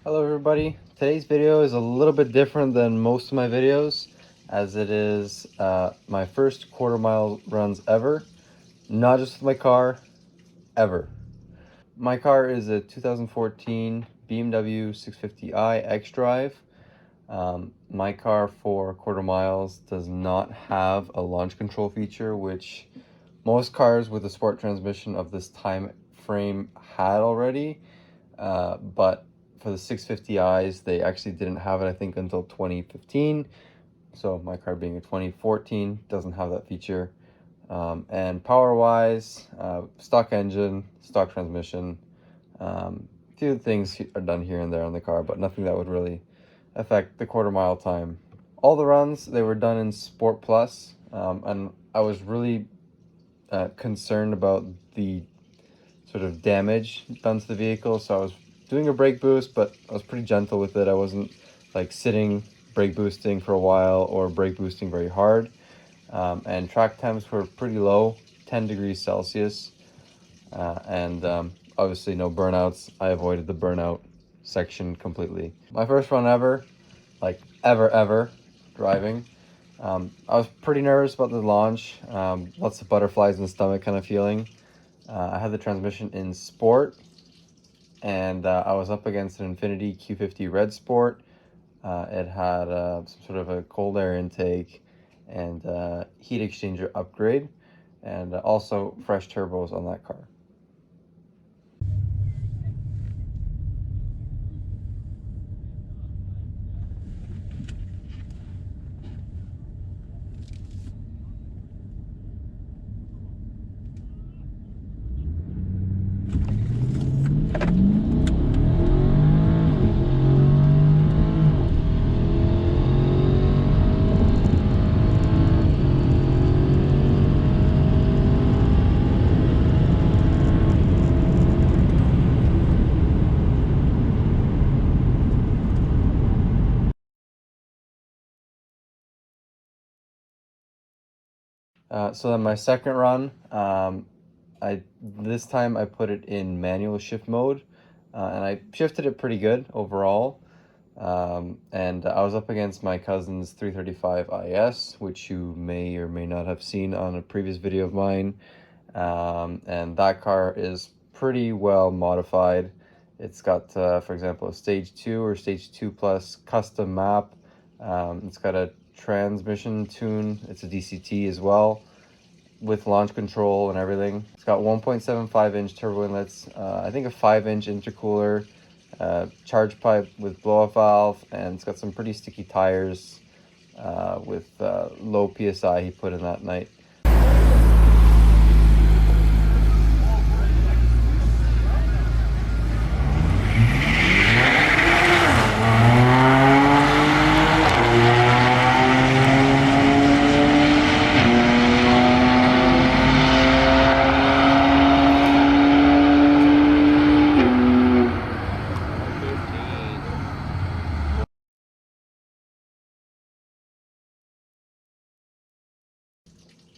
Hello everybody. Today's video is a little bit different than most of my videos, as it is my first quarter mile runs ever, not just with my car, ever. My car is a 2014 BMW 650i xDrive. My car for quarter miles does not have a launch control feature, which most cars with a sport transmission of this time frame had already. But for the 650i's, they actually didn't have it, I think, until 2015. So my car being a 2014 doesn't have that feature. And power-wise, stock engine, stock transmission. A few things are done here and there on the car, but nothing that would really affect the quarter mile time. All the runs, they were done in Sport Plus, and I was really concerned about the sort of damage done to the vehicle, so I was doing a brake boost, but I was pretty gentle with it. I wasn't like sitting brake boosting for a while or brake boosting very hard. And track temps were pretty low, 10 degrees Celsius, and obviously no burnouts. I avoided the burnout section completely. My first run ever, like ever driving. I was pretty nervous about the launch, lots of butterflies in the stomach kind of feeling. I had the transmission in Sport, and I was up against an Infiniti Q50 Red Sport. It had some sort of a cold air intake and heat exchanger upgrade, and also fresh turbos on that car. So then my second run, this time I put it in manual shift mode, and I shifted it pretty good overall. And I was up against my cousin's 335 IS, which you may or may not have seen on a previous video of mine. And that car is pretty well modified. It's got, for example, a stage 2 or stage 2 plus custom map. It's got a transmission tune. It's a DCT as well, with launch control and everything. It's got 1.75-inch turbo inlets, I think a 5-inch intercooler, charge pipe with blow-off valve, and it's got some pretty sticky tires with low PSI he put in that night.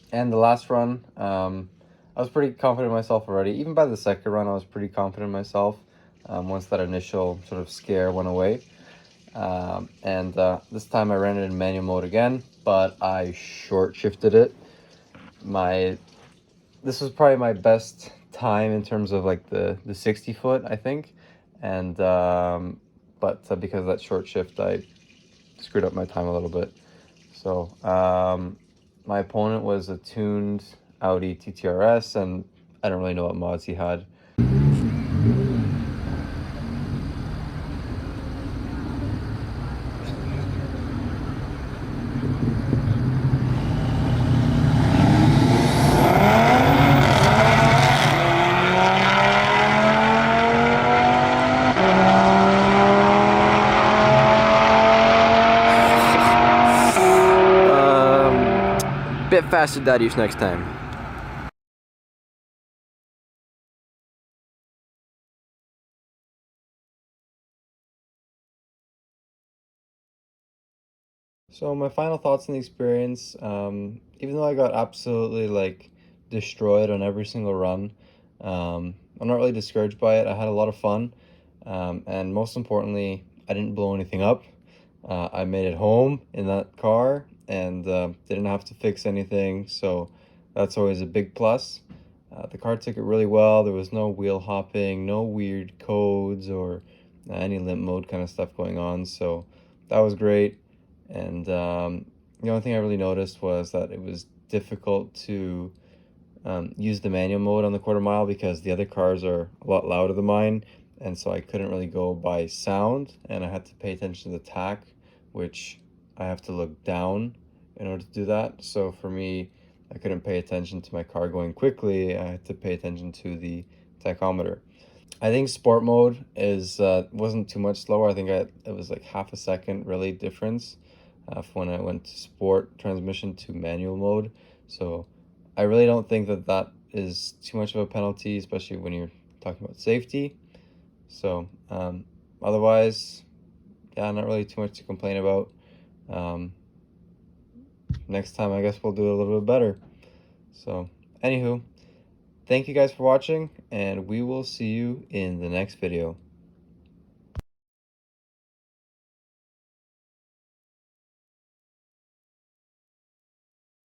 And the last run, I was pretty confident in myself already. Even by the second run, I was pretty confident in myself once that initial sort of scare went away. And this time I ran it in manual mode again, but I short shifted it. This was probably my best time in terms of like the 60 foot, I think. And but because of that short shift, I screwed up my time a little bit. So my opponent was a tuned Audi TTRS, and I don't really know what mods he had. Bit faster daddies next time. So my final thoughts on the experience, even though I got absolutely like destroyed on every single run, I'm not really discouraged by it. I had a lot of fun. And most importantly, I didn't blow anything up. I made it home in that car and didn't have to fix anything, so that's always a big plus. The car took it really well. There was no wheel hopping, no weird codes or any limp mode kind of stuff going on, so that was great. And the only thing I really noticed was that it was difficult to use the manual mode on the quarter mile because the other cars are a lot louder than mine, and so I couldn't really go by sound, and I had to pay attention to the tach, which I have to look down in order to do that. So for me, I couldn't pay attention to my car going quickly. I had to pay attention to the tachometer. I think sport mode is wasn't too much slower. I think it was like half a second really difference when I went to sport transmission to manual mode. So I really don't think that that is too much of a penalty, especially when you're talking about safety. So otherwise, yeah, not really too much to complain about. Um, Next time, I guess we'll do it a little bit better. So anywho, thank you guys for watching, and we will see you in the next video.